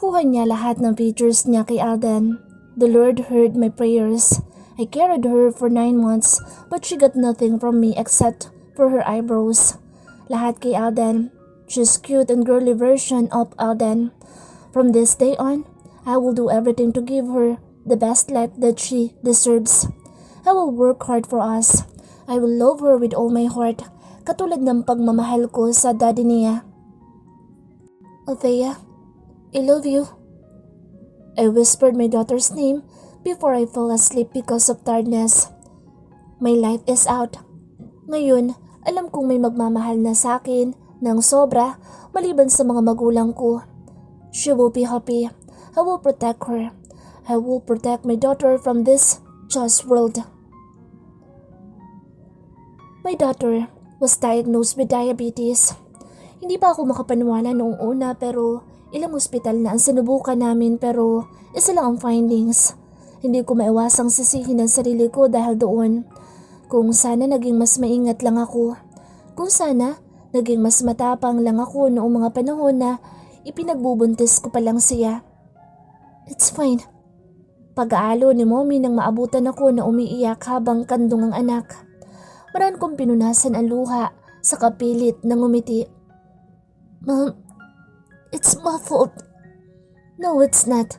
Nakuha niya lahat ng pictures niya kay Alden. The Lord heard my prayers. I carried her for 9 months but she got nothing from me except for her eyebrows. Lahat kay Alden. She's cute and girly version of Alden. From this day on, I will do everything to give her the best life that she deserves. I will work hard for us. I will love her with all my heart, katulad ng pagmamahal ko sa daddy niya. Althea, I love you. I whispered my daughter's name before I fell asleep because of tiredness. My life is out. Ngayon, alam kong may magmamahal na sa akin ng sobra maliban sa mga magulang ko. She will be happy. I will protect her. I will protect my daughter from this just world. My daughter was diagnosed with diabetes. Hindi pa ako makapaniwala noong una pero ilang ospital na ang sinubukan namin pero isa lang ang findings. Hindi ko maiwasang sisihin ang sarili ko dahil doon. Kung sana naging mas maingat lang ako. Kung sana naging mas matapang lang ako noong mga panahon na ipinagbubuntis ko pa lang siya. It's fine. Pag-aalo ni mommy nang maabutan ako na umiiyak habang kandong ang anak. Maran kong pinunasan ang luha sa kapilit ng umiti. Mom, it's my fault. No, it's not.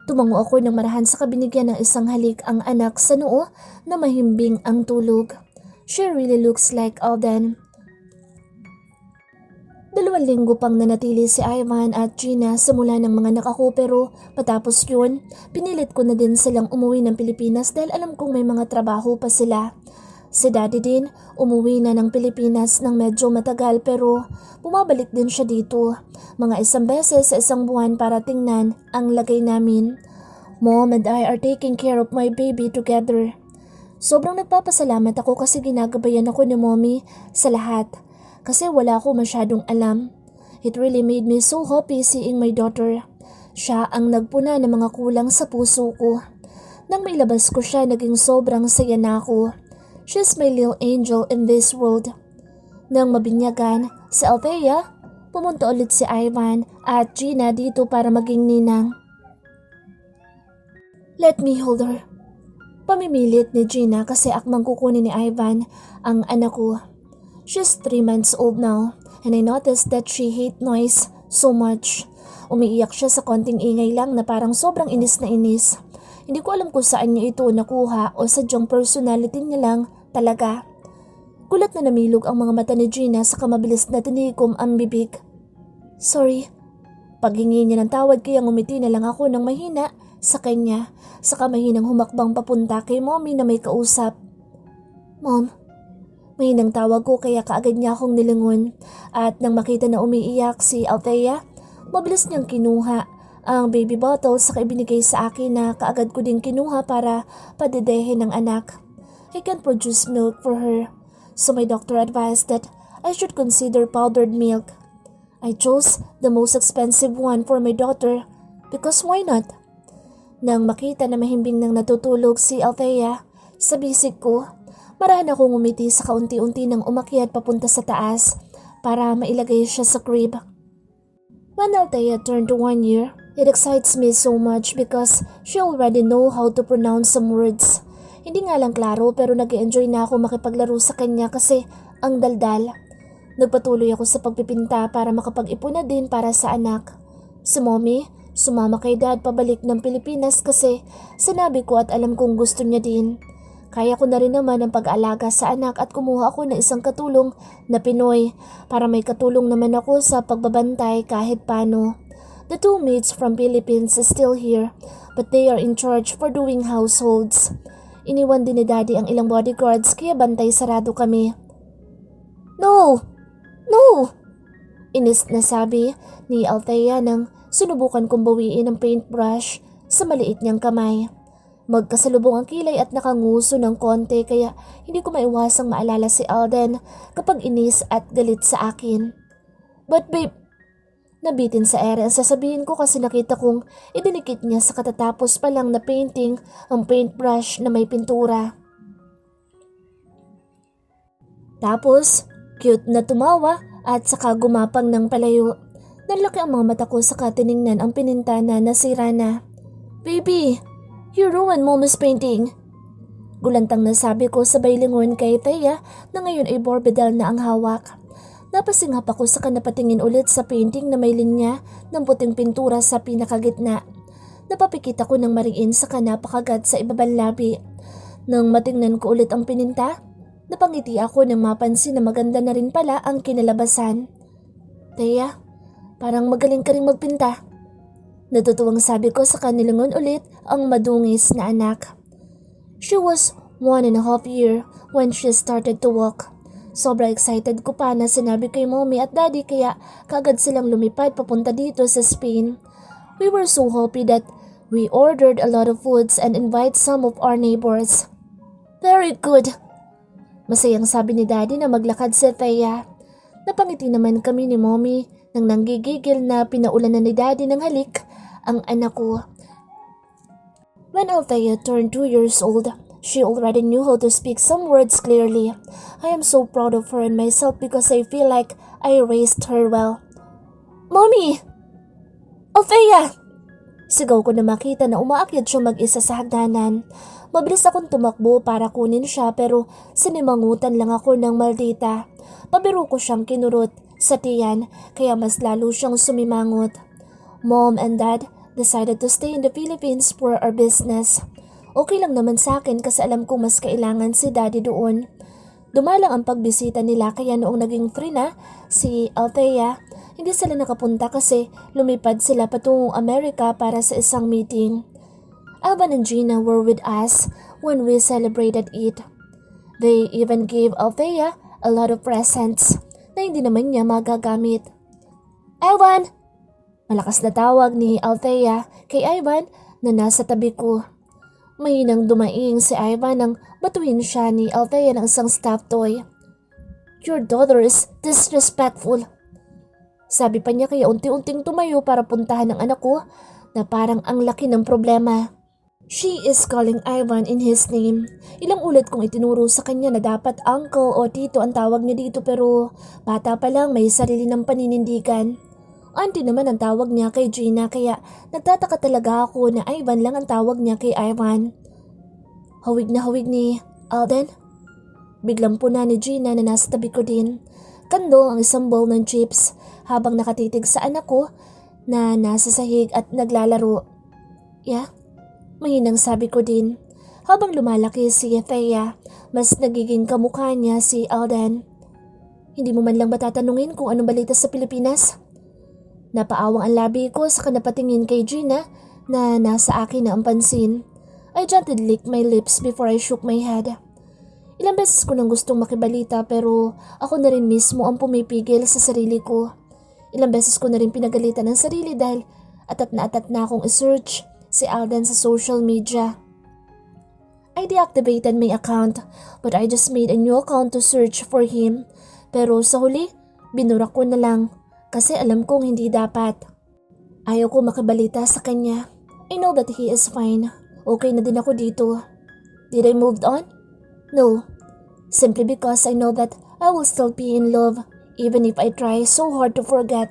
Tumango ako ng marahan sa kabinigyan ng isang halik ang anak sa noo na mahimbing ang tulog. She really looks like Alden. 2 linggo pang nanatili si Ivan at Gina sa mula ng mga anak ako pero patapos yun, pinilit ko na din silang umuwi ng Pilipinas dahil alam kong may mga trabaho pa sila. Si Daddy din, umuwi na ng Pilipinas ng medyo matagal pero bumabalik din siya dito. Mga 1 beses sa 1 buwan para tingnan ang lagay namin. Mom and I are taking care of my baby together. Sobrang nagpapasalamat ako kasi ginagabayan ako ni Mommy sa lahat. Kasi wala ako masyadong alam. It really made me so happy seeing my daughter. Siya ang nagpuna ng mga kulang sa puso ko. Nang mailabas ko siya, naging sobrang saya na ako. She's my little angel in this world. Nang mabinyagan si Althea, pumunta ulit si Ivan at Gina dito para maging ninang. Let me hold her. Pamimilit ni Gina kasi akmang kukunin ni Ivan ang anak ko. She's 3 months old now and I noticed that she hate noise so much. Umiiyak siya sa konting ingay lang na parang sobrang inis na inis. Hindi ko alam kung saan niya ito nakuha o sadyang personality niya lang talaga. Gulat na namilog ang mga mata ni Gina sa kamabilis na tinikom ang bibig. Sorry. Paghingi niya ng tawad kaya ngumiti na lang ako ng mahina sa kanya. Saka mahinang humakbang papunta kay Mommy na may kausap. Mom, mahinang tawag ko kaya kaagad niya akong nilingon. At nang makita na umiiyak si Althea, mabilis niyang kinuha ang baby bottle saka ibinigay sa akin na kaagad ko din kinuha para padedehin ng anak. I can produce milk for her, so my doctor advised that I should consider powdered milk. I chose the most expensive one for my daughter because why not? Nang makita na mahimbing nang natutulog si Althea sa bisig ko, marahan akong umiti sa kaunti-unti nang umakyat papunta sa taas para mailagay siya sa crib. When Althea turned 1 year, it excites me so much because she already know how to pronounce some words. Hindi nga lang klaro pero nag-enjoy na ako makipaglaro sa kanya kasi ang daldal. Nagpatuloy ako sa pagpipinta para makapag-ipon na din para sa anak. Si Mommy, sumama kay Dad pabalik ng Pilipinas kasi sinabi ko at alam kong gusto niya din. Kaya ko na rin naman ang pag-aalaga sa anak at kumuha ako ng isang katulong na Pinoy para may katulong naman ako sa pagbabantay kahit paano. The 2 maids from Philippines is still here but they are in charge for doing households. Iniwan din ni Daddy ang ilang bodyguards kaya bantay sarado kami. No! No! Inis na sabi ni Althea nang sinubukan kong bawiin ang paintbrush sa maliit niyang kamay. Magkasalubong ang kilay at nakanguso ng konti kaya hindi ko maiwasang maalala si Alden kapag inis at galit sa akin. But babe, nabitin sa ere ang sasabihin ko kasi nakita kong idinikit niya sa katatapos pa lang na painting ang paintbrush na may pintura. Tapos, cute na tumawa at saka gumapang ng palayo. Nanlaki ang mga mata ko saka tiningnan ang pininta na nasira na. Baby, you ruined Mommy's painting. Gulantang nasabi ko sabay lingon kay Thea na ngayon ay borbedal na ang hawak. Napasinghap ako saka napatingin ulit sa painting na may linya ng puting pintura sa pinakagitna. Napapikit ako ng mariin saka napakagat sa ibabang labi. Nang matingnan ko ulit ang pininta, napangiti ako nang mapansin na maganda na rin pala ang kinalabasan. Thea, parang magaling ka rin magpinta. Natutuwang sabi ko sa kanilangon ulit ang madungis na anak. She was 1.5 years when she started to walk. Sobra excited ko pa na sinabi kay mommy at daddy kaya kagad silang lumipad papunta dito sa Spain. We were so happy that we ordered a lot of foods and invite some of our neighbors. Very good. Masayang sabi ni daddy na maglakad si Thea. Napangiti naman kami ni mommy nang nanggigigil na pinaulanan ni daddy ng halik ang anak ko. When Althea turned 2 years old, she already knew how to speak some words clearly. I am so proud of her and myself because I feel like I raised her well. Mommy! Althea! Sigaw ko na makita na umaakyat siya mag-isa sa hagdanan. Mabilis akong tumakbo para kunin siya pero sinimangutan lang ako ng maldita. Pabiro ko siyang kinurot sa tiyan kaya mas lalo siyang sumimangot. Mom and Dad decided to stay in the Philippines for our business. Okay lang naman sa akin kasi alam kong mas kailangan si Daddy doon. Dumalang ang pagbisita nila kaya noong naging free na si Althea, hindi sila nakapunta kasi lumipad sila patungong Amerika para sa isang meeting. Alvan and Gina were with us when we celebrated it. They even gave Althea a lot of presents na hindi naman niya magagamit. Ivan! Malakas na tawag ni Althea kay Ivan na nasa tabi ko. Mahinang dumaing si Ivan nang batuhin siya ni Althea ng isang stuffed toy. Your daughter is disrespectful. Sabi pa niya kaya unti-unting tumayo para puntahan ng anak ko na parang ang laki ng problema. She is calling Ivan in his name. Ilang ulit kong itinuro sa kanya na dapat uncle o tito ang tawag niya dito pero bata pa lang may sarili ng paninindigan. Auntie naman ang tawag niya kay Gina kaya nagtataka talaga ako na Ivan lang ang tawag niya kay Ivan. Hawig na hawig ni Alden. Biglang puna ni Gina na nasa tabi ko din. Kando ang isang bowl ng chips habang nakatitig sa anak ko na nasa sahig at naglalaro. Yeah, mahinang sabi ko din. Habang lumalaki si Thea, mas nagiging kamukha niya si Alden. Hindi mo man lang ba tatanungin kung anong balita sa Pilipinas? Napaawang ang labi ko sa kanapatingin kay Gina na nasa akin na ang pansin. I gently licked my lips before I shook my head. Ilang beses ko nang gustong makibalita pero ako na rin mismo ang pumipigil sa sarili ko. Ilang beses ko na rin pinagalitan ng sarili dahil atat na akong isearch si Alden sa social media. I deactivated my account but I just made a new account to search for him. Pero sa huli, binura ko na lang. Kasi alam kong hindi dapat. Ayaw ko makibalita sa kanya. I know that he is fine. Okay na din ako dito. Did I move on? No. Simply because I know that I will still be in love even if I try so hard to forget.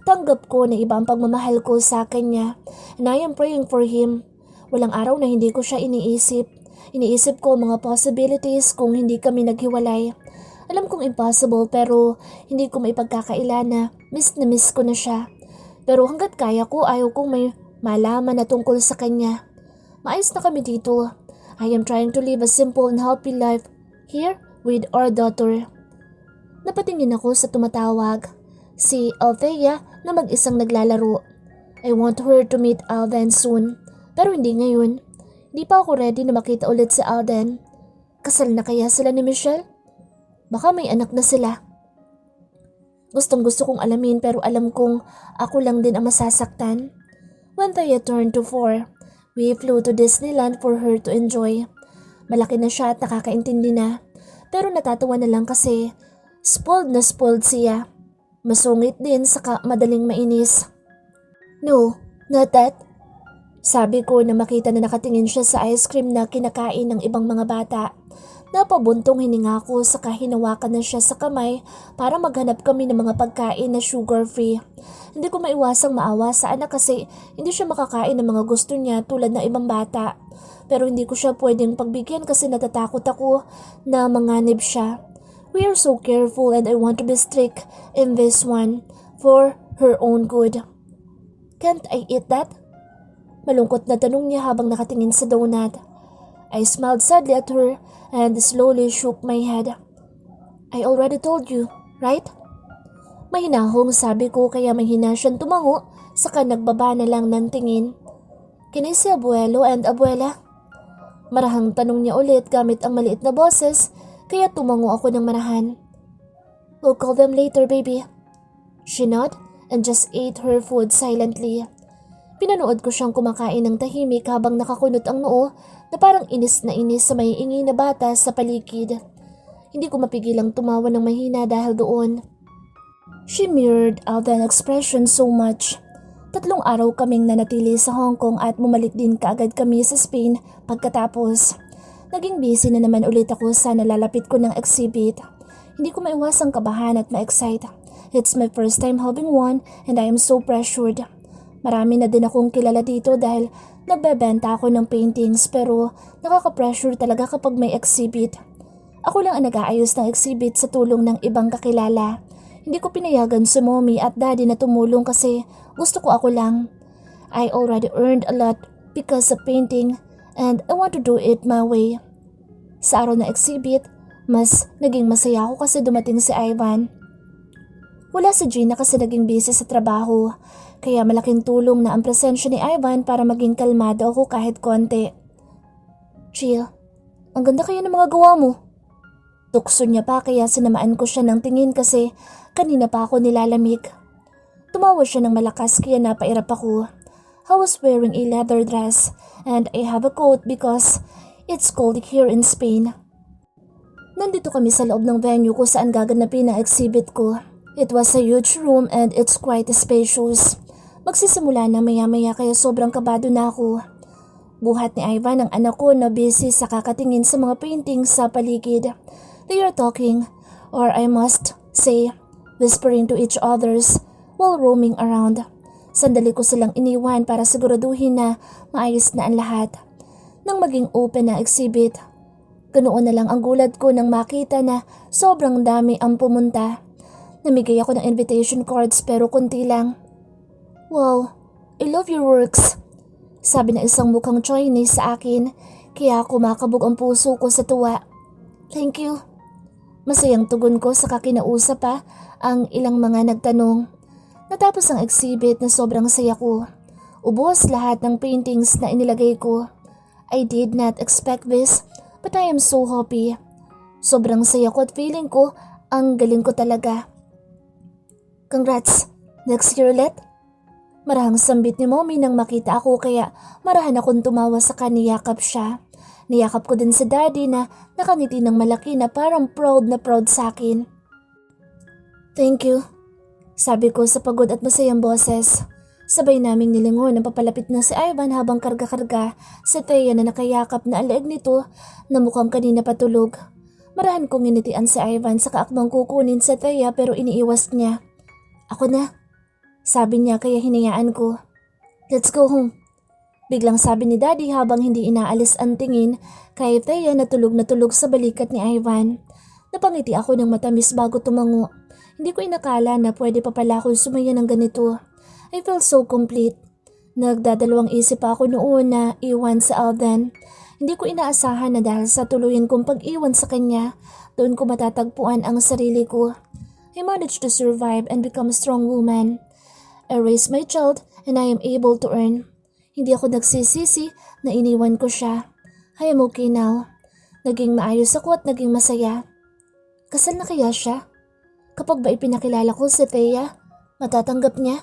Tanggap ko na iba ang pagmamahal ko sa kanya and I am praying for him. Walang araw na hindi ko siya iniisip. Iniisip ko mga possibilities kung hindi kami naghiwalay. Alam kong impossible pero hindi ko maipagkakaila na miss ko na siya. Pero hanggat kaya ko ayaw kong may malaman na tungkol sa kanya. Maayos na kami dito. I am trying to live a simple and happy life here with our daughter. Napatingin ako sa tumatawag. Si Althea na mag-isang naglalaro. I want her to meet Alden soon. Pero hindi ngayon. Hindi pa ako ready na makita ulit si Alden. Kasal na kaya sila ni Michelle? Baka may anak na sila. Gustong gusto kong alamin pero alam kong ako lang din ang masasaktan. When Thea turned to 4, we flew to Disneyland for her to enjoy. Malaki na siya at nakakaintindi na. Pero natatawa na lang kasi spoiled na spoiled siya. Masungit din saka madaling mainis. No, not that. Sabi ko na makita na nakatingin siya sa ice cream na kinakain ng ibang mga bata. Napabuntong hininga ko saka hinawakan na siya sa kamay para maghanap kami ng mga pagkain na sugar-free. Hindi ko maiwasang maawa sa anak kasi hindi siya makakain ng mga gusto niya tulad ng ibang bata. Pero hindi ko siya pwedeng pagbigyan kasi natatakot ako na manganib siya. We are so careful and I want to be strict in this one for her own good. Can't I eat that? Malungkot na tanong niya habang nakatingin sa donut. I smiled sadly at her and slowly shook my head. I already told you, right? Mahinahong sabi ko kaya mahina siyang tumango saka nagbaba na lang ng tingin. Can I see abuelo and abuela? Marahang tanong niya ulit gamit ang maliit na boses kaya tumango ako ng marahan. We'll call them later, baby. She nodded and just ate her food silently. Pinanood ko siyang kumakain ng tahimik habang nakakunot ang noo na parang inis na inis sa may ingay na bata sa paligid. Hindi ko mapigilang tumawa ng mahina dahil doon. She mirrored out that expression so much. 3 araw kaming nanatili sa Hong Kong at bumalik din kaagad kami sa Spain pagkatapos. Naging busy na naman ulit ako sa nalalapit ko ng exhibit. Hindi ko maiwasang kabahan at ma-excite. It's my first time having one and I am so pressured. Marami na din akong kilala dito dahil nagbebenta ako ng paintings pero nakaka-pressure talaga kapag may exhibit. Ako lang ang nag-aayos ng exhibit sa tulong ng ibang kakilala. Hindi ko pinayagan si mommy at daddy na tumulong kasi gusto ko ako lang. I already earned a lot because of painting and I want to do it my way. Sa araw na exhibit, mas naging masaya ako kasi dumating si Ivan. Wala si Gina kasi naging busy sa trabaho. Kaya malaking tulong na ang presensya ni Ivan para maging kalmado ako kahit konti. Chill, ang ganda kaya ng mga gawa mo. Tukso niya pa kaya sinamaan ko siya ng tingin kasi kanina pa ako nilalamig. Tumawa siya ng malakas kaya napairap ako. I was wearing a leather dress and I have a coat because it's cold here in Spain. Nandito kami sa loob ng venue kung saan gaganapin ang exhibit ko. It was a huge room and it's quite spacious. Magsisimula na maya-maya kaya sobrang kabado na ako. Buhat ni Ivan ang anak ko na busy sa kakatingin sa mga paintings sa paligid. They are talking, or I must say, whispering to each others while roaming around. Sandali ko silang iniwan para siguraduhin na maayos na ang lahat. Nang maging open na exhibit, ganoon na lang ang gulat ko nang makita na sobrang dami ang pumunta. Namigay ako ng invitation cards pero konti lang. Wow, I love your works. Sabi na isang mukhang Chinese sa akin, kaya kumakabog ang puso ko sa tuwa. Thank you. Masayang tugon ko sa kinausap pa ang ilang mga nagtanong. Natapos ang exhibit na sobrang saya ko. Ubos lahat ng paintings na inilagay ko. I did not expect this, but I am so happy. Sobrang saya ko at feeling ko ang galing ko talaga. Congrats! Next year ulit? Marahang sambit ni mommy nang makita ako kaya marahan akong tumawa sa kaniyakap siya. Niyakap ko din si daddy na nakangiti ng malaki na parang proud na proud sa akin. Thank you, sabi ko sa pagod at masayang boses. Sabay naming nilingon ang papalapit na si Ivan habang karga-karga si Thea na nakayakap na ang leeg nito na mukhang kanina patulog. Marahan kong initian si Ivan sa kaakbang kukunin si Thea pero iniiwas niya. Ako na, sabi niya kaya hinayaan ko. Let's go home. Biglang sabi ni Daddy habang hindi inaalis ang tingin kay Thea na tulog sa balikat ni Ivan. Napangiti ako ng matamis bago tumango. Hindi ko inakala na pwede pa pala akong sumaya ng ganito. I felt so complete. Nagdadalawang isip ako noon na iwan sa Alden. Hindi ko inaasahan na dahil sa tuluyan kong pag-iwan sa kanya, doon ko matatagpuan ang sarili ko. I managed to survive and become a strong woman. I raised my child and I am able to earn. Hindi ako nagsisisi na iniwan ko siya. I am okay now. Naging maayos ako at naging masaya. Kasal na kaya siya? Kapag ba ipinakilala ko si Thea, matatanggap niya?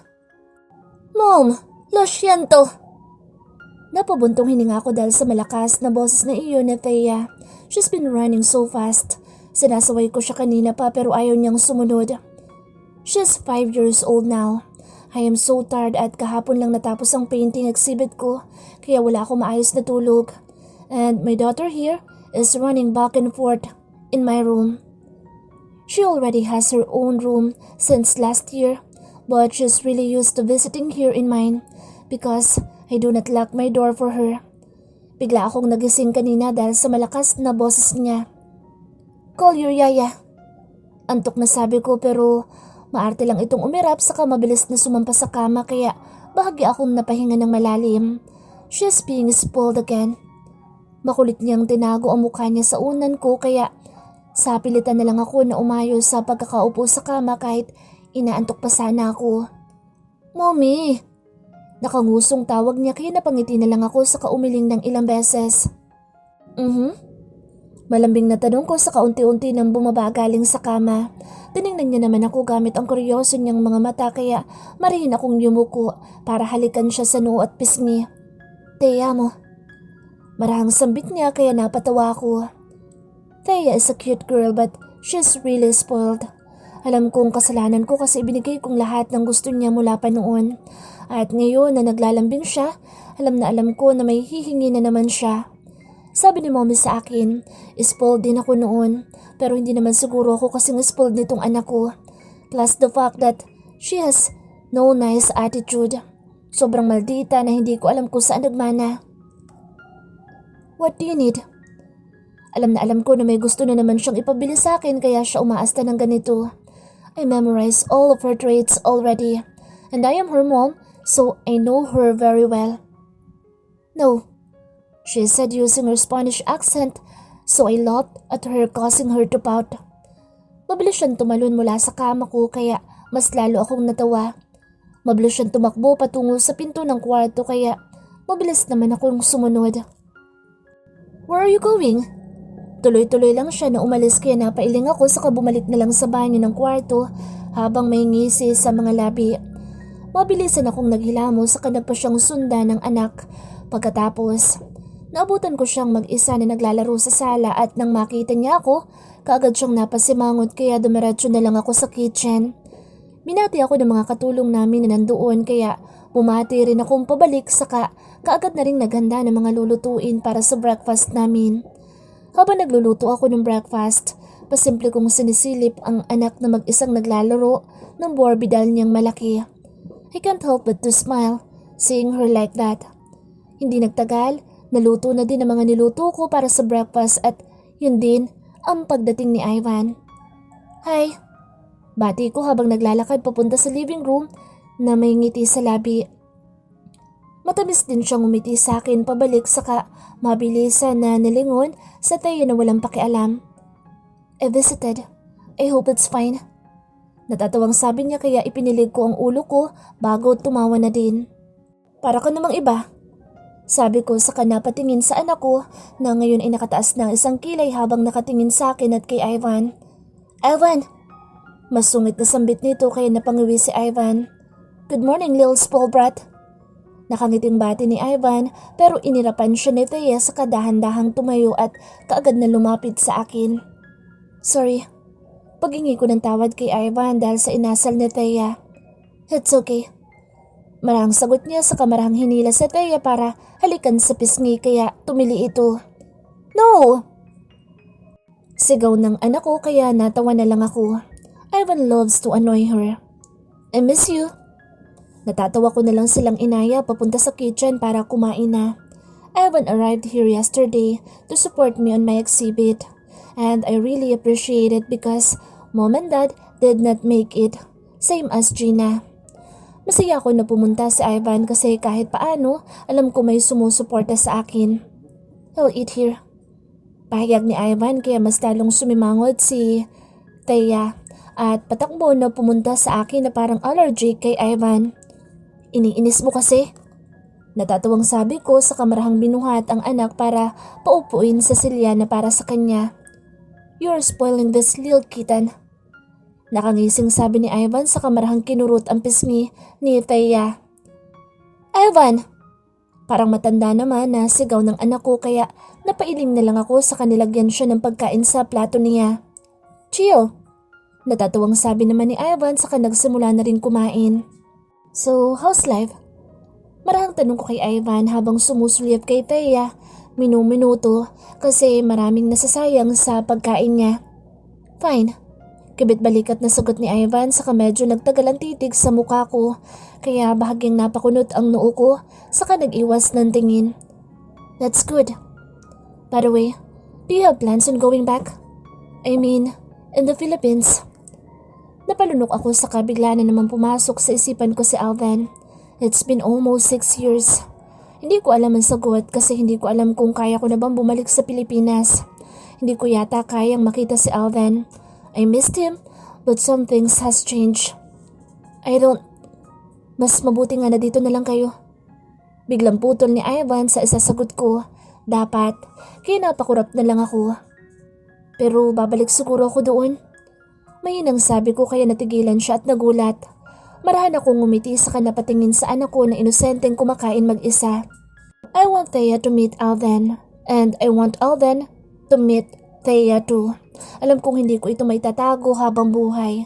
Mom, lo siento. Napabuntong hininga ako dahil sa malakas na boses na iyon ni Thea. She's been running so fast. Sinasaway ko siya kanina pa pero ayaw niyang sumunod. She's 5 years old now. I am so tired at kahapon lang natapos ang painting exhibit ko kaya wala akong maayos na tulog. And my daughter here is running back and forth in my room. She already has her own room since last year, but she's really used to visiting here in mine because I do not lock my door for her. Bigla akong nagising kanina dahil sa malakas na boses niya. "Call your yaya." Antok na sabi ko pero maarte lang itong umirap saka mabilis na sumampa sa kama kaya bahagya akong napahinga ng malalim. She's being spoiled again. Makulit niyang tinago ang mukha niya sa unan ko kaya sa pilitan na lang ako na umayos sa pagkakaupo sa kama kahit inaantok pa sana ako. "Mommy!" Nakangusong tawag niya kaya napangiti na lang ako sa kaumiling ng ilang beses. Malambing na tanong ko sa kaunti-unti nang bumaba galing sa kama. Tiningnan niya naman ako gamit ang kuryoso niyang mga mata kaya marihin akong yumuko para halikan siya sa noo at pisngi. "Teya mo." Marahang sambit niya kaya napatawa ako. Thea is a cute girl but she's really spoiled. Alam kong kasalanan ko kasi ibinigay kong lahat ng gusto niya mula pa noon. At ngayon na naglalambing siya, alam na alam ko na may hihingi na naman siya. Sabi ni mommy sa akin, spoiled din ako noon. Pero hindi naman siguro ako kasing spoiled nitong anak ko. Plus the fact that she has no nice attitude. Sobrang maldita na hindi ko alam kung saan nagmana. "What do you need?" Alam na alam ko na may gusto na naman siyang ipabili sa akin kaya siya umaasta ng ganito. I memorized all of her traits already. And I am her mom, so I know her very well. "No," she said using her Spanish accent, so I laughed at her causing her to pout. Mabilis siyang tumalon mula sa kama ko kaya mas lalo akong natawa. Mabilis siyang tumakbo patungo sa pinto ng kwarto kaya mabilis naman akong sumunod. "Where are you going?" Tuloy-tuloy lang siya na umalis kaya napailing ako saka bumalik na lang sa banyo ng kwarto habang may ngisi sa mga labi. Mabilisan akong naghilamos saka nagpa siyang sundan ng anak. Pagkatapos, naabutan ko siyang mag-isa na naglalaro sa sala at nang makita niya ako, kaagad siyang napasimangot kaya dumiretso na lang ako sa kitchen. Binati ako ng mga katulong namin na nandoon kaya bumati rin akong pabalik saka kaagad na rin naghanda ng mga lulutuin para sa breakfast namin. Habang nagluluto ako ng breakfast, pasimple kong sinisilip ang anak na mag-isang naglalaro ng Barbie doll niyang malaki. I can't help but to smile, seeing her like that. Hindi nagtagal, naluto na din ang mga niluto ko para sa breakfast at yun din ang pagdating ni Ivan. "Hi!" Bati ko habang naglalakad papunta sa living room na may ngiti sa labi. Matamis din siyang umiti sa akin pabalik saka mabilisan na nilingon sa Thea na walang pakialam. "I visited. I hope it's fine." Natatawang sabi niya kaya ipinilig ko ang ulo ko bago tumawa na din. "Para ka namang iba." Sabi ko saka napatingin sa anak ko na ngayon ay nakataas ng isang kilay habang nakatingin sa akin at kay Ivan. "Ivan!" Masungit na sambit nito kaya napangiwi si Ivan. "Good morning, little spoiled brat." Nakangiting bati ni Ivan pero inirapan siya ni Thea sa kadahan-dahang tumayo at kaagad na lumapit sa akin. "Sorry." Paghingi ko ng tawad kay Ivan dahil sa inasal ni Thea. "It's okay." Marahang sagot niya sa kamarahang hinila sa Thea para halikan sa pisngi kaya tumili ito. "No!" Sigaw ng anak ko kaya natawa na lang ako. Ivan loves to annoy her. "I miss you." Natatawa ko na lang silang inaya papunta sa kitchen para kumain na. Ivan arrived here yesterday to support me on my exhibit. And I really appreciate it because Mom and Dad did not make it. Same as Gina. Masaya ako na pumunta si Ivan kasi kahit paano alam ko may sumusuporta sa akin. "I'll eat here." Pahayag ni Ivan kaya mas lalong sumimangot si Thea at patakbo na pumunta sa akin na parang allergic kay Ivan. "Iniinis mo kasi." Natatawang sabi ko sa kamarahang binuhat ang anak para paupuin sa silya na para sa kanya. "You're spoiling this little kitten." Nakangising sabi ni Ivan sa kamarahang kinurot ang pisngi ni Thea. "Ivan!" Parang matanda naman na sigaw ng anak ko kaya napailing na lang ako sa kanilagyan siya ng pagkain sa plato niya. "Chill." Natatawang sabi naman ni Ivan saka nagsimula na rin kumain. "So, how's life?" Marahang tanong ko kay Ivan habang sumusulyap kay Thea minuto kasi maraming nasasayang sa pagkain niya. Fine. Kibit-balikat na sagot ni Ivan saka medyo nagtagal ang titig sa mukha ko kaya bahagyang napakunot ang noo ko saka nag-iwas ng tingin. That's good. By the way, do you have plans on going back? I mean, in the Philippines. Napalunok ako saka bigla na naman pumasok sa isipan ko si Alvan. It's been almost 6 years. Hindi ko alam ang sagot kasi hindi ko alam kung kaya ko na bang bumalik sa Pilipinas. Hindi ko yata kayang makita si Alvan. I missed him, but some things has changed. Mas mabuti nga na dito na lang kayo. Biglang putol ni Ivan sa isasagot ko. Dapat, kaya napakurap na lang ako. Pero babalik siguro ako doon. Mahinang sabi ko kaya natigilan siya at nagulat. Marahan akong ngumiti sa kanapatingin sa anak ko na inosenteng kumakain mag-isa. I want Thea to meet Alvan. And I want Alvan to meet Thea too. Alam kong hindi ko ito may tatago habang buhay.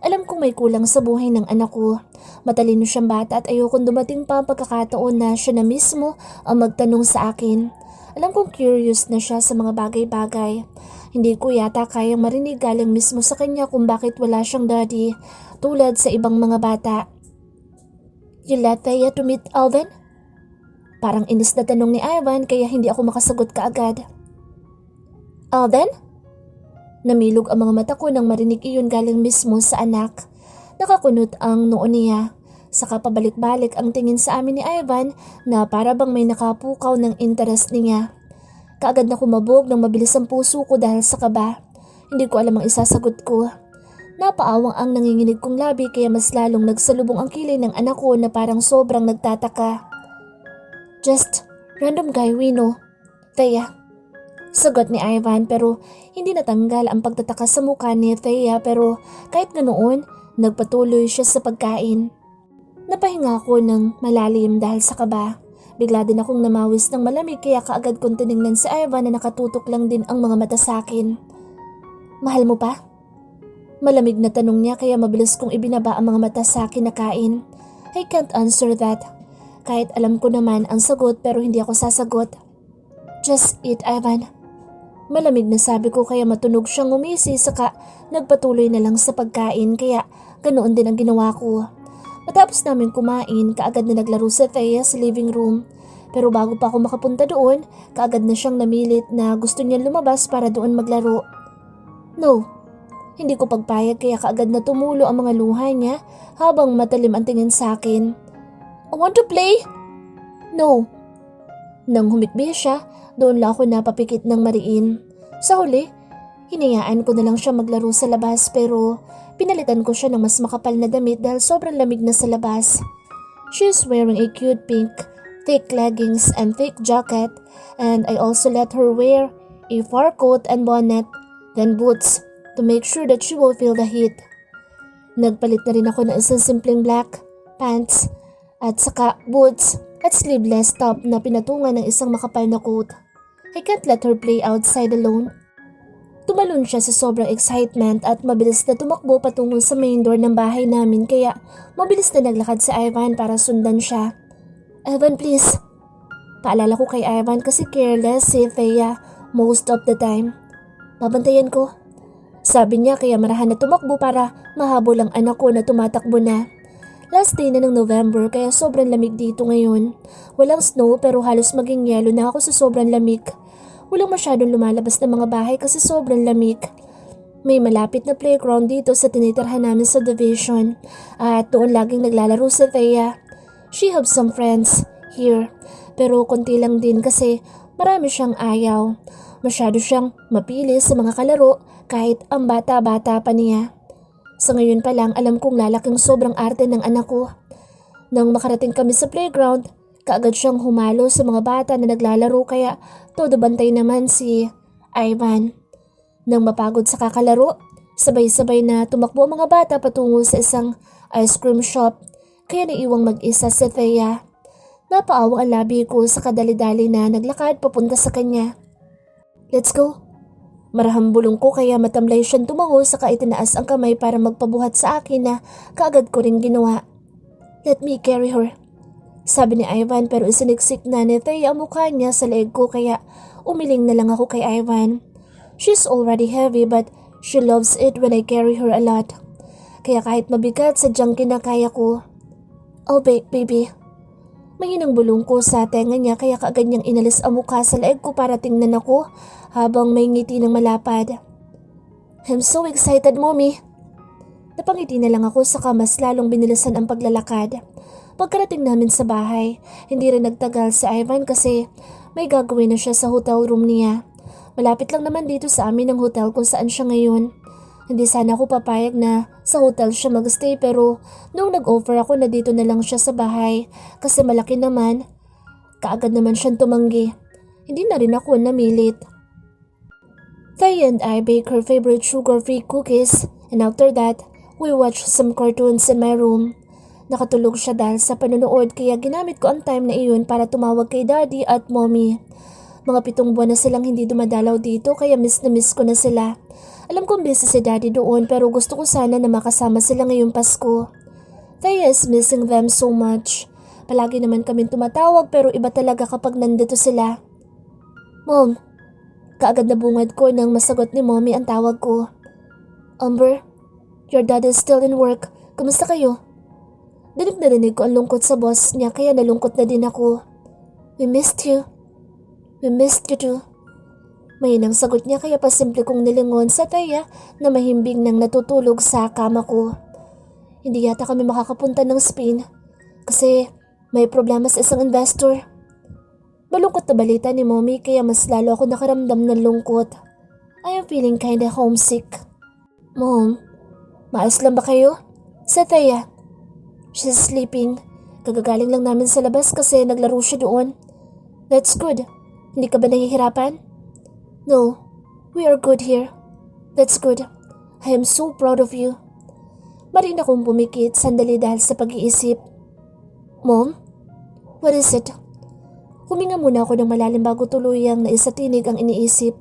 Alam kong may kulang sa buhay ng anak ko. Matalino siyang bata at ayokong dumating pa ang pagkakataon na siya na mismo ang magtanong sa akin. Alam kong curious na siya sa mga bagay-bagay. Hindi ko yata kayang marinig galing mismo sa kanya kung bakit wala siyang daddy tulad sa ibang mga bata. You let Thea to meet Alvan? Parang inis na tanong ni Ivan kaya hindi ako makasagot kaagad. Alvan? Namilog ang mga mata ko nang marinig iyon galing mismo sa anak. Nakakunot ang noo niya. Saka pabalik-balik ang tingin sa amin ni Ivan na para bang may nakapukaw ng interest niya. Kaagad na kumabog ng mabilis ang puso ko dahil sa kaba. Hindi ko alam ang isasagot ko. Napaawang ang nanginginig kong labi kaya mas lalong nagsalubong ang kilay ng anak ko na parang sobrang nagtataka. Just random guy we know. Thea. Sagot ni Ivan pero hindi natanggal ang pagtataka sa mukha ni Thea pero kahit ganoon, nagpatuloy siya sa pagkain. Napahinga ako ng malalim dahil sa kaba. Bigla din akong namawis ng malamig kaya kaagad kong tinignan si Ivan na nakatutok lang din ang mga mata sa akin. Mahal mo pa? Malamig na tanong niya kaya mabilis kong ibinaba ang mga mata sa akin na kain. I can't answer that. Kahit alam ko naman ang sagot pero hindi ako sasagot. Just eat, Ivan. Malamig na sabi ko kaya matunog siyang umisi saka nagpatuloy na lang sa pagkain kaya ganoon din ang ginawa ko. Matapos namin kumain, kaagad na naglaro si Thea sa living room. Pero bago pa ako makapunta doon, kaagad na siyang namilit na gusto niyang lumabas para doon maglaro. No, hindi ko pagpayag kaya kaagad na tumulo ang mga luha niya habang matalim ang tingin sa akin. I want to play? No. Nang humikbi siya, doon lang ako napapikit ng mariin. Sa huli, hinayaan ko na lang siya maglaro sa labas pero pinalitan ko siya ng mas makapal na damit dahil sobrang lamig na sa labas. She's wearing a cute pink, thick leggings and thick jacket and I also let her wear a fur coat and bonnet, then boots to make sure that she will feel the heat. Nagpalit na rin ako ng isang simpleng black pants at saka boots at sleeveless top na pinatungan ng isang makapal na coat. I can't let her play outside alone. Tumalon siya sa sobrang excitement at mabilis na tumakbo patungo sa main door ng bahay namin kaya mabilis na naglakad si Ivan para sundan siya. Ivan, please. Paalala ko kay Ivan kasi careless si Thea most of the time. Babantayan ko. Sabi niya kaya marahan na tumakbo para mahabol ang anak ko na tumatakbo na. Last day na ng November kaya sobrang lamig dito ngayon. Walang snow pero halos maging yelo na ako sa sobrang lamig. Walang masyadong lumalabas na mga bahay kasi sobrang lamig. May malapit na playground dito sa tinitirhan namin sa division at doon laging naglalaro si Thea. She has some friends here pero konti lang din kasi marami siyang ayaw. Masyado siyang mapili sa mga kalaro kahit ang bata-bata pa niya. Sa ngayon pa lang alam kong lalaking sobrang arte ng anak ko. Nang makarating kami sa playground, kaagad siyang humalo sa mga bata na naglalaro kaya todo bantay naman si Ivan. Nang mapagod sa kakalaro, sabay-sabay na tumakbo ang mga bata patungo sa isang ice cream shop kaya naiwang mag-isa si Thea. Napaawa ang labi ko sa kadali-dali na naglakad papunta sa kanya. Let's go. Marahambulong ko kaya matamlay siyang tumango saka itinaas ang kamay para magpabuhat sa akin na kaagad ko ring ginawa. Let me carry her. Sabi ni Ivan pero isiniksik na ni Thea ang mukha niya sa leeg ko kaya umiling na lang ako kay Ivan. She's already heavy but she loves it when I carry her a lot. Kaya kahit mabigat sadyang kinakaya ko. Oh baby. Mahinang bulong ko sa tenga niya kaya kaagad niyang inalis ang mukha sa leeg ko para tingnan ako habang may ngiti ng malapad. I'm so excited, mommy. Napangiti na lang ako saka mas lalong binilisan ang paglalakad. Pagkarating namin sa bahay, hindi rin nagtagal si Ivan kasi may gagawin na siya sa hotel room niya. Malapit lang naman dito sa amin ang hotel kung saan siya ngayon. Hindi sana ako papayag na sa hotel siya magstay pero nung nag-offer ako na dito na lang siya sa bahay kasi malaki naman, kaagad naman siyang tumanggi. Hindi na rin ako namilit. Thea and I bake her favorite sugar-free cookies and after that, we watch some cartoons in my room. Nakatulog siya dahil sa panonood kaya ginamit ko ang time na iyon para tumawag kay daddy at mommy. Mga 7 buwan na silang hindi dumadalaw dito kaya miss na miss ko na sila. Alam kong busy si daddy doon pero gusto ko sana na makasama sila ngayong Pasko. Thea is missing them so much. Palagi naman kami tumatawag pero iba talaga kapag nandito sila. Mom, kaagad na bungad ko nang masagot ni mommy ang tawag ko. Amber, your dad is still in work. Kamusta kayo? Dinig na dinig ko ang lungkot sa boss niya kaya nalungkot na din ako. We missed you. We missed you too. Mahinang sagot niya kaya pasimple kong nilingon sa Thea na mahimbing nang natutulog sa kama ko. Hindi yata kami makakapunta ng Spain kasi may problema sa isang investor. Malungkot na balita ni mommy kaya mas lalo ako nakaramdam ng lungkot. I am feeling kinda homesick. Mom, maayos lang ba kayo? Sa Thea. She's sleeping. Kagagaling lang namin sa labas kasi naglaro siya doon. That's good. Hindi ka ba nahihirapan? No, we are good here. That's good. I am so proud of you. Marin akong pumikit sandali dahil sa pag-iisip. Mom, what is it? Huminga muna ako ng malalim bago tuluyang naisatinig ang iniisip.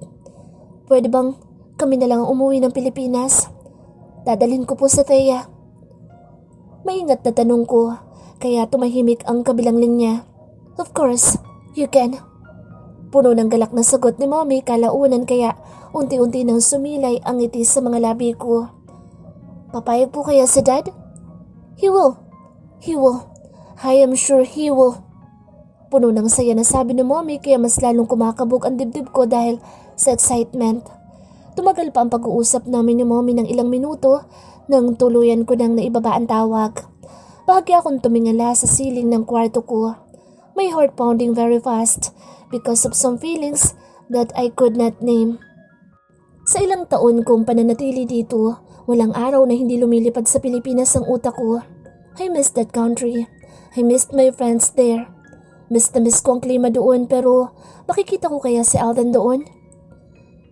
Pwede bang kami na lang umuwi ng Pilipinas? Dadalhin ko po sa Thea. Maingat na tanong ko, kaya tumahimik ang kabilang linya. Of course, you can. Puno ng galak na sagot ni mommy kalaunan kaya unti-unti nang sumilay ang ngiti sa mga labi ko. Papayag po kaya si dad? He will. He will. I am sure he will. Puno ng saya na sabi ni mommy kaya mas lalong kumakabog ang dibdib ko dahil sa excitement. Tumagal pa ang pag-uusap namin ni mommy ng ilang minuto nang tuluyan ko nang naibaba ang tawag. Bahagya akong tumingala sa siling ng kwarto ko. My heart pounding very fast because of some feelings that I could not name. Sa ilang taon kong pananatili dito, walang araw na hindi lumilipad sa Pilipinas ang utak ko. I missed that country. I missed my friends there. Miss na miss ko ang klima doon pero makikita ko kaya si Alden doon?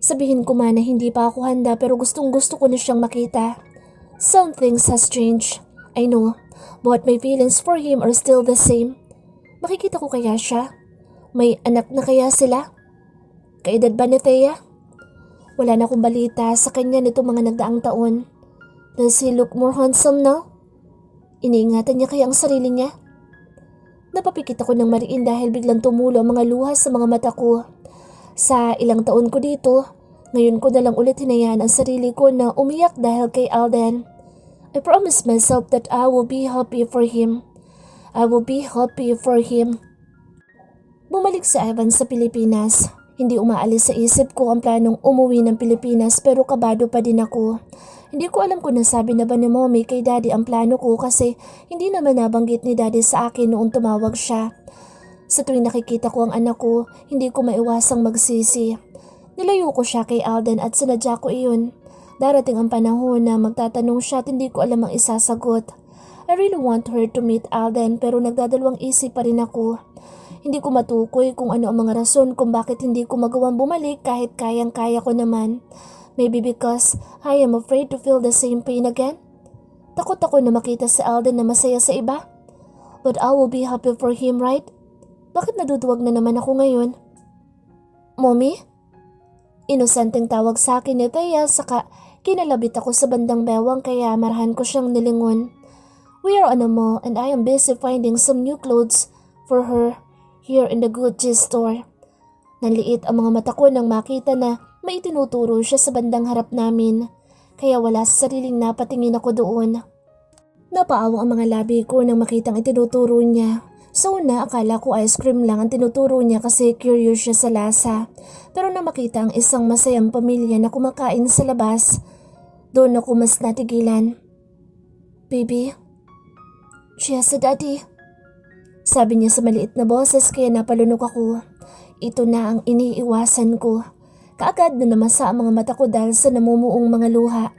Sabihin ko man na hindi pa ako handa pero gustong gusto ko na siyang makita. Some things has changed. I know, but my feelings for him are still the same. Makikita ko kaya siya? May anak na kaya sila? Kaedad ba ni Thea? Wala na akong balita sa kanya nitong mga nagdaang taon. Does he look more handsome now? Iniingatan niya kaya ang sarili niya? Napapikit ako ng mariin dahil biglang tumulo ang mga luha sa mga mata ko. Sa ilang taon ko dito, ngayon ko na lang ulit hinayaan ang sarili ko na umiyak dahil kay Alden. I promised myself that I will be happy for him. I will be happy for him. Bumalik si Ivan sa Pilipinas. Hindi umaalis sa isip ko ang planong umuwi ng Pilipinas pero kabado pa din ako. Hindi ko alam kung nasabi na ba ni mommy kay daddy ang plano ko kasi hindi naman nabanggit ni daddy sa akin noong tumawag siya. Sa tuwing nakikita ko ang anak ko, hindi ko maiwasang magsisi. Nilayo ko siya kay Alden at sinadya ko iyon. Darating ang panahon na magtatanong siya at hindi ko alam ang isasagot. I really want her to meet Alden pero nagdadalawang isip pa rin ako. Hindi ko matukoy kung ano ang mga rason kung bakit hindi ko magawang bumalik kahit kayang-kaya ko naman. Maybe because I am afraid to feel the same pain again. Takot ako na makita si Alden na masaya sa iba. But I will be happy for him, right? Bakit naduduwag na naman ako ngayon? Mommy? Inosenteng tawag sa akin ni Thea saka kinalabit ako sa bandang bewang kaya marahan ko siyang nilingon. We are on a mall and I am busy finding some new clothes for her here in the Gucci store. Nanliit ang mga mata ko nang makita na may itinuturo siya sa bandang harap namin, kaya wala sa sariling napatingin ako doon. Napaawang ang mga labi ko nang makitang itinuturo niya. Sa una, akala ko ice cream lang ang tinuturo niya kasi curious siya sa lasa. Pero nang makita ang isang masayang pamilya na kumakain sa labas, doon ako mas natigilan. "Baby, siya sa daddy," sabi niya sa maliit na boses kaya napalunok ako. Ito na ang iniiwasan ko. Kaagad na namasa ang mga mata ko dahil sa namumuong mga luha.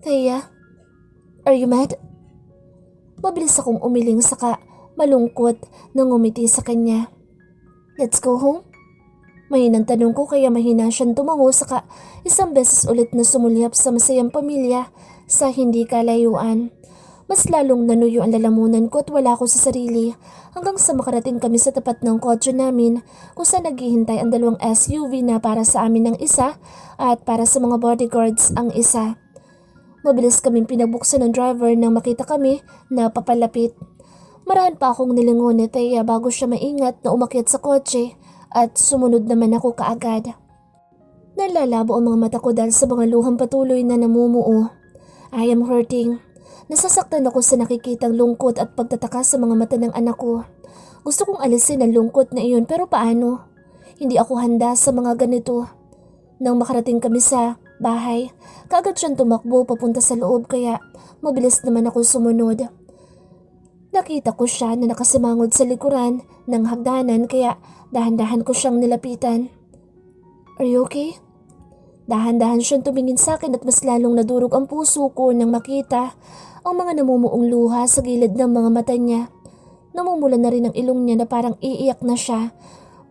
"Thea, are you mad?" Mabilis akong umiling saka malungkot nang ngumiti sa kanya. "Let's go home?" Mahinang tanong ko kaya mahina siyang tumango saka isang beses ulit na sumulyap sa masayang pamilya sa hindi kalayuan. Mas lalong nanuyo ang lalamunan ko at wala ko sa sarili hanggang sa makarating kami sa tapat ng kotse namin kung saan naghihintay ang dalawang SUV na para sa amin ang isa at para sa mga bodyguards ang isa. Mabilis kaming pinabuksan ng driver nang makita kami na papalapit. Marahan pa akong nilingon ni Thea bago siya maingat na umakyat sa kotse at sumunod naman ako kaagad. Nalalabo ang mga mata ko dahil sa mga luhang patuloy na namumuo. I am hurting. Nasasaktan ako sa nakikitang lungkot at pagtataka sa mga mata ng anak ko. Gusto kong alisin ang lungkot na iyon pero paano? Hindi ako handa sa mga ganito. Nang makarating kami sa bahay, kaagad siyang tumakbo papunta sa loob kaya mabilis naman ako sumunod. Nakita ko siya na nakasimangod sa likuran ng hagdanan kaya dahan-dahan ko siyang nilapitan. "Are you okay?" Dahan-dahan siyang tumingin sa akin at mas lalong nadurog ang puso ko nang makita ang mga namumuong luha sa gilid ng mga mata niya. Namumula na rin ang ilong niya na parang iiyak na siya.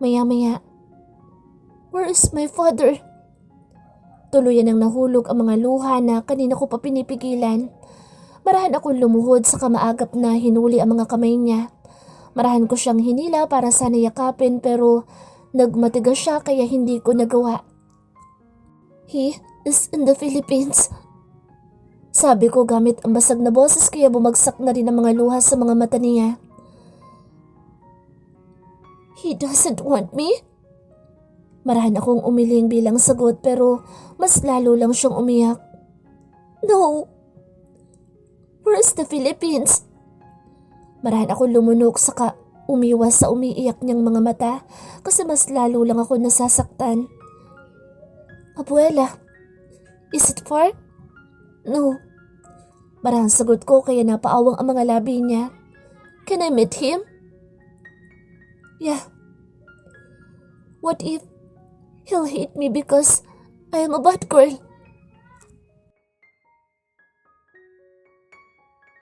Maya-maya, "Where is my father?" Tuluyan ang nahulog ang mga luha na kanina ko pa pinipigilan. Marahan akong lumuhod sa kamaagap na hinuli ang mga kamay niya. Marahan ko siyang hinila para sana yakapin pero nagmatigas siya kaya hindi ko nagawa. "He is in the Philippines," sabi ko gamit ang basag na boses kaya bumagsak na rin ang mga luha sa mga mata niya. "He doesn't want me?" Marahan akong umiling bilang sagot pero mas lalo lang siyang umiyak. "No. Where is the Philippines?" Marahan akong lumunok saka umiwas sa umiiyak niyang mga mata kasi mas lalo lang ako nasasaktan. "Abuela, is it far?" "No." Marahang sagot ko kaya napaawang ang mga labi niya. "Can I meet him?" "Yeah." "What if he'll hate me because I am a bad girl?"